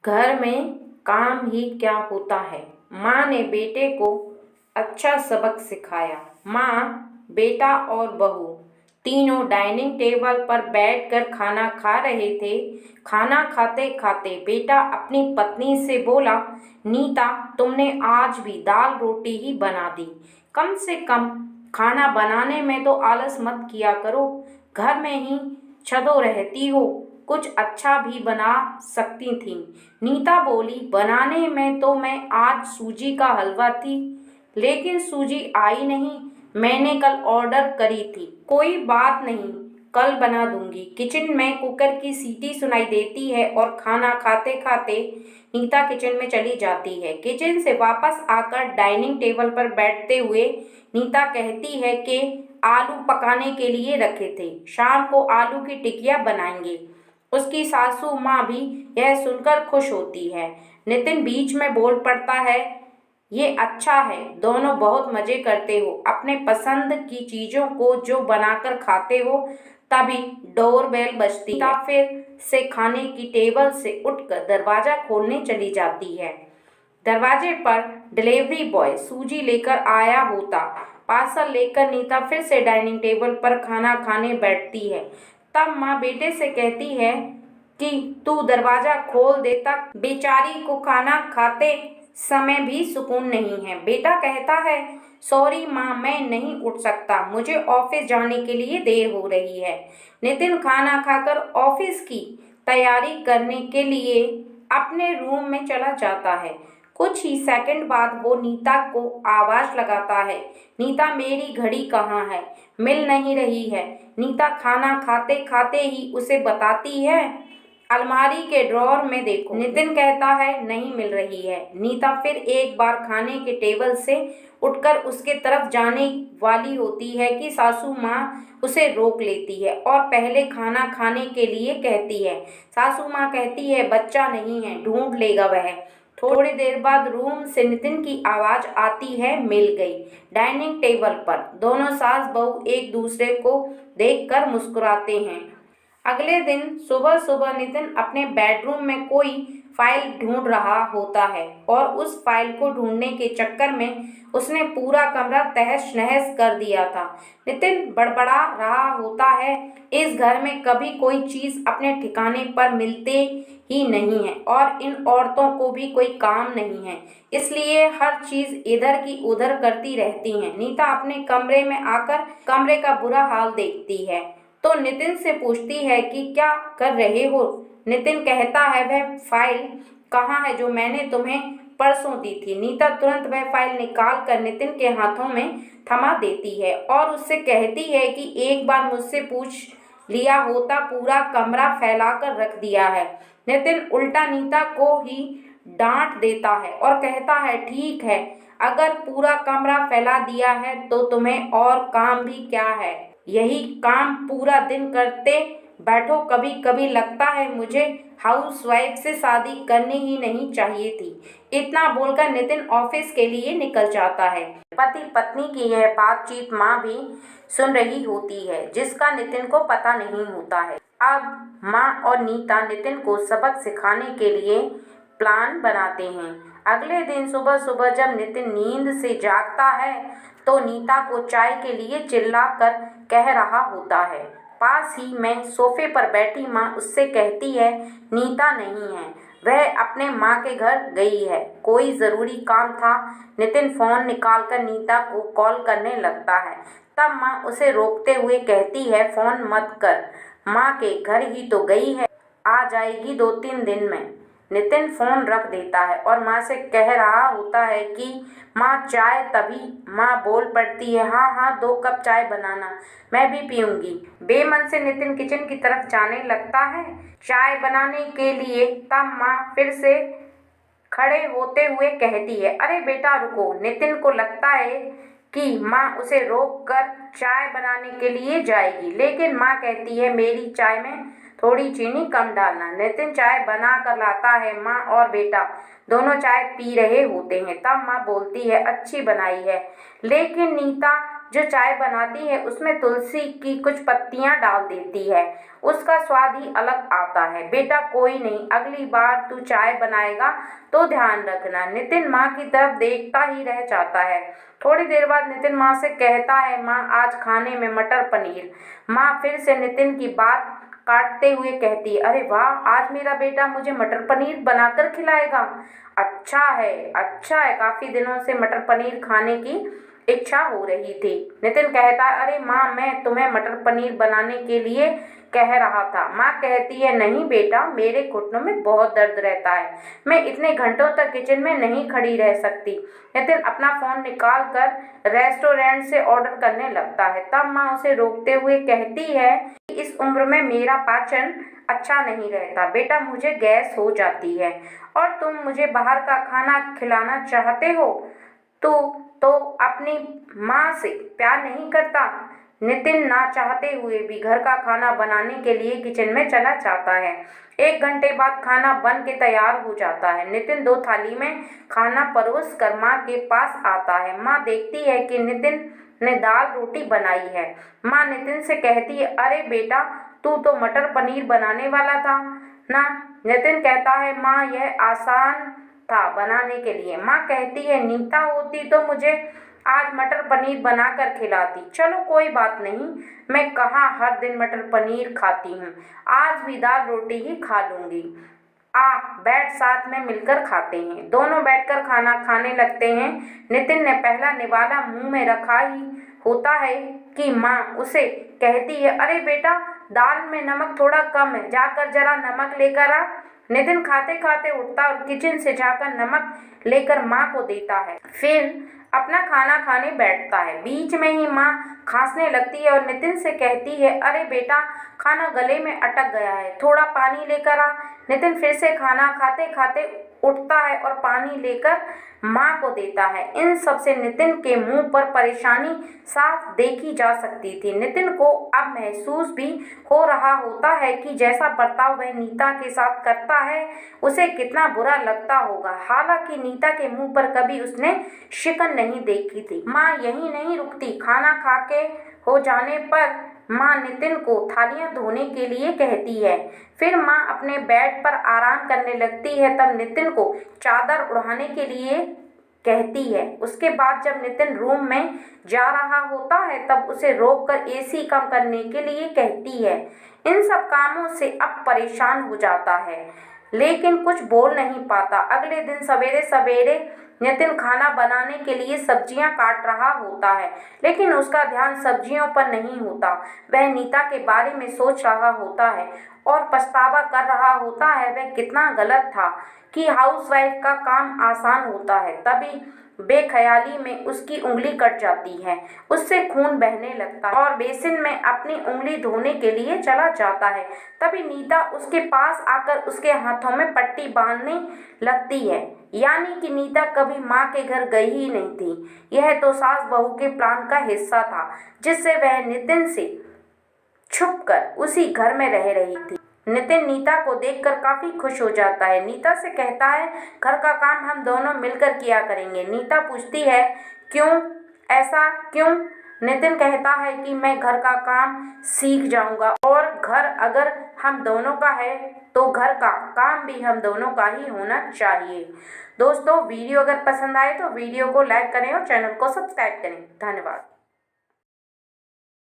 घर में काम ही क्या होता है। माँ ने बेटे को अच्छा सबक सिखाया। माँ, बेटा और बहू तीनों डाइनिंग टेबल पर बैठकर खाना खा रहे थे। खाना खाते खाते बेटा अपनी पत्नी से बोला, नीता, तुमने आज भी दाल रोटी ही बना दी। कम से कम खाना बनाने में तो आलस मत किया करो। घर में ही छदो रहती हो, कुछ अच्छा भी बना सकती थी। नीता बोली, बनाने में तो मैं आज सूजी का हलवा थी, लेकिन सूजी आई नहीं। मैंने कल ऑर्डर करी थी। कोई बात नहीं, कल बना दूंगी। किचन में कुकर की सीटी सुनाई देती है और खाना खाते खाते नीता किचन में चली जाती है। किचन से वापस आकर डाइनिंग टेबल पर बैठते हुए नीता कहती है कि आलू पकाने के लिए रखे थे, शाम को आलू की टिकिया बनाएंगे। उसकी सासू माँ भी यह सुनकर खुश होती है। नितिन बीच में बोल पड़ता है, ये अच्छा है, दोनों बहुत मजे करते हो, अपने पसंद की चीजों को जो बनाकर खाते हो। तभी डोरबेल बजती है। फिर से खाने की टेबल से उठकर दरवाजा खोलने चली जाती है। दरवाजे पर डिलीवरी बॉय सूजी लेकर आया होता। पार्सल लेकर नीता फिर से डाइनिंग टेबल पर खाना खाने बैठती है। तब माँ बेटे से कहती है कि तू दरवाजा खोल देता, बेचारी को खाना खाते समय भी सुकून नहीं है। बेटा कहता है, सॉरी माँ, मैं नहीं उठ सकता, मुझे ऑफिस जाने के लिए देर हो रही है। नितिन खाना खाकर ऑफिस की तैयारी करने के लिए अपने रूम में चला जाता है। कुछ ही सेकंड बाद वो नीता को आवाज लगाता है, नीता, मेरी घड़ी कहाँ है? मिल नहीं रही है। नीता खाना खाते खाते ही उसे बताती है, अलमारी के ड्रॉर में देखो। नितिन कहता है, नहीं मिल रही है। नीता फिर एक बार खाने के टेबल से उठकर उसके तरफ जाने वाली होती है कि सासू माँ उसे रोक लेती है और पहले खाना खाने के लिए कहती है। सासू माँ कहती है, बच्चा नहीं है, ढूंढ लेगा वह। थोड़ी देर बाद रूम से नितिन की आवाज आती है, मिल गई। डाइनिंग टेबल पर दोनों सास बहू एक दूसरे को देखकर मुस्कुराते हैं। अगले दिन सुबह सुबह नितिन अपने बेडरूम में कोई फाइल ढूंढ रहा होता है और उस फाइल को ढूंढने के चक्कर में उसने पूरा कमरा तहस नहस कर दिया था। नितिन बड़बड़ा रहा होता है, इस घर में कभी कोई चीज अपने ठिकाने पर मिलते ही नहीं है और इन औरतों को भी कोई काम नहीं है, इसलिए हर चीज इधर की उधर करती रहती हैं। नीता अपने कमरे में आकर कमरे का बुरा हाल देखती है तो नितिन से पूछती है कि क्या कर रहे हो। नितिन कहता है, वह फाइल कहाँ है जो मैंने तुम्हें परसों दी थी। नीता तुरंत वह फाइल निकाल कर नितिन के हाथों में थमा देती है और उससे कहती है कि एक बार मुझसे पूछ लिया होता, पूरा कमरा फैलाकर रख दिया है। नितिन उल्टा नीता को ही डांट देता है और कहता है, ठीक है, अगर पूरा कमरा फैला दिया है तो तुम्हें और काम भी क्या है, यही काम पूरा दिन करते बैठो। कभी कभी लगता है मुझे हाउसवाइफ से शादी करनी ही नहीं चाहिए थी। इतना बोलकर नितिन ऑफिस के लिए निकल जाता है। पति पत्नी की यह बातचीत माँ भी सुन रही होती है, जिसका नितिन को पता नहीं होता है। अब माँ और नीता नितिन को सबक सिखाने के लिए प्लान बनाते हैं। अगले दिन सुबह सुबह जब नितिन नींद से जागता है तो नीता को चाय के लिए चिल्लाकर कह रहा होता है। पास ही में सोफे पर बैठी माँ उससे कहती है, नीता नहीं है, वह अपने माँ के घर गई है, कोई ज़रूरी काम था। नितिन फ़ोन निकालकर नीता को कॉल करने लगता है। तब माँ उसे रोकते हुए कहती है, फ़ोन मत कर, माँ के घर ही तो गई है, आ जाएगी 2-3 दिन में। नितिन फ़ोन रख देता है और माँ से कह रहा होता है कि माँ चाय। तभी माँ बोल पड़ती है, हाँ हाँ, 2 कप चाय बनाना, मैं भी पीऊँगी। बेमन से नितिन किचन की तरफ जाने लगता है चाय बनाने के लिए। तब माँ फिर से खड़े होते हुए कहती है, अरे बेटा रुको। नितिन को लगता है कि माँ उसे रोककर चाय बनाने के लिए जाएगी, लेकिन माँ कहती है, मेरी चाय में थोड़ी चीनी कम डालना। नितिन चाय बना कर लाता है। माँ और बेटा दोनों चाय पी रहे होते हैं। तब माँ बोलती है, अच्छी बनाई है, लेकिन नीता जो चाय बनाती है उसमें तुलसी की कुछ पत्तियां डाल देती है, उसका स्वाद ही अलग आता है। बेटा कोई नहीं, अगली बार तू चाय बनाएगा तो ध्यान रखना। नितिन माँ की तरफ देखता ही रह जाता है। थोड़ी देर बाद नितिन माँ से कहता है, माँ आज खाने में मटर पनीर। माँ फिर से नितिन की बात काटते हुए कहती है, अरे वाह, आज मेरा बेटा मुझे मटर पनीर बनाकर खिलाएगा। अच्छा है, काफी दिनों से मटर पनीर खाने की इच्छा हो रही थी। नितिन कहता है, अरे माँ, मैं तुम्हें मटर पनीर बनाने के लिए कह रहा था। माँ कहती है, नहीं बेटा, मेरे घुटनों में बहुत दर्द रहता है, मैं इतने घंटों तक किचन में नहीं खड़ी रह सकती। नितिन अपना फोन निकाल कर रेस्टोरेंट से ऑर्डर करने लगता है। तब माँ उसे रोकते हुए कहती है, इस उम्र में मेरा पाचन अच्छा नहीं रहता बेटा, मुझे गैस हो जाती है और तुम मुझे बाहर का खाना खिलाना चाहते हो तो अपनी माँ से प्यार नहीं करता। नितिन ना चाहते हुए भी घर का खाना बनाने के लिए किचन में चला जाता है। 1 घंटे बाद खाना बन के तैयार हो जाता है। नितिन 2 थाली में खाना परोस कर माँ के पास आता है। माँ देखती है कि नितिन ने दाल रोटी बनाई है। माँ नितिन से कहती है, अरे बेटा, तू तो मटर पनीर बनाने वाला था ना। नितिन कहता है, माँ यह आसान था बनाने के लिए। माँ कहती है, नीता होती तो मुझे आज मटर पनीर बनाकर खिलाती। चलो कोई बात नहीं, मैं कहाँ हर दिन मटर पनीर खाती हूँ, आज भी दाल रोटी ही खा लूँगी। बैठ साथ में मिलकर खाते हैं। दोनों बैठकर खाना खाने लगते हैं। नितिन ने पहला निवाला मुंह में रखा ही होता है कि माँ उसे कहती है, अरे बेटा, दाल में नमक थोड़ा कम है, जाकर जरा नमक लेकर आ। नितिन खाते खाते उठता और किचन से जाकर नमक लेकर माँ को देता है, फिर अपना खाना खाने बैठता है। बीच में ही माँ खांसने लगती है और नितिन से कहती है, अरे बेटा, खाना गले में अटक गया है, थोड़ा पानी लेकर आ। नितिन फिर से खाना खाते खाते उठता है और पानी लेकर माँ को देता है। इन सब से नितिन के मुंह पर परेशानी साफ देखी जा सकती थी। नितिन को अब महसूस भी हो रहा होता है कि जैसा बर्ताव वह नीता के साथ करता है उसे कितना बुरा लगता होगा। हालांकि नीता के मुंह पर कभी उसने शिकन नहीं देखी थी। माँ यहीं नहीं रुकती। खाना खा के हो जाने पर माँ नितिन को थालियां धोने के लिए कहती है। फिर माँ अपने बेड पर आराम करने लगती है। तब नितिन को चादर उड़ाने के लिए कहती है। उसके बाद जब नितिन रूम में जा रहा होता है तब उसे रोककर एसी कम करने के लिए कहती है। इन सब कामों से अब परेशान हो जाता है लेकिन कुछ बोल नहीं पाता। अगले दिन सवेरे सवेरे नितिन खाना बनाने के लिए सब्जियां काट रहा होता है लेकिन उसका ध्यान सब्जियों पर नहीं होता। वह नीता के बारे में सोच रहा होता है और पछतावा कर रहा होता है वह कितना गलत था कि हाउसवाइफ का काम आसान होता है। तभी बेख्याली में उसकी उंगली कट जाती है, उससे खून बहने लगता है और बेसिन में अपनी उंगली धोने के लिए चला जाता है। तभी नीता उसके पास आकर उसके हाथों में पट्टी बांधने लगती है। यानी कि नीता कभी माँ के घर गई ही नहीं थी। यह तो सास बहू के प्लान का हिस्सा था जिससे वह नितिन से छुपकर उसी घर में रह रही थी। नितिन नीता को देखकर काफी खुश हो जाता है। नीता से कहता है, घर का काम हम दोनों मिलकर किया करेंगे। नीता पूछती है, क्यों, ऐसा क्यों? नितिन कहता है कि मैं घर का काम सीख जाऊंगा और घर अगर हम दोनों का है तो घर का काम भी हम दोनों का ही होना चाहिए। दोस्तों, वीडियो अगर पसंद आए तो वीडियो को लाइक करें और चैनल को सब्सक्राइब करें। धन्यवाद।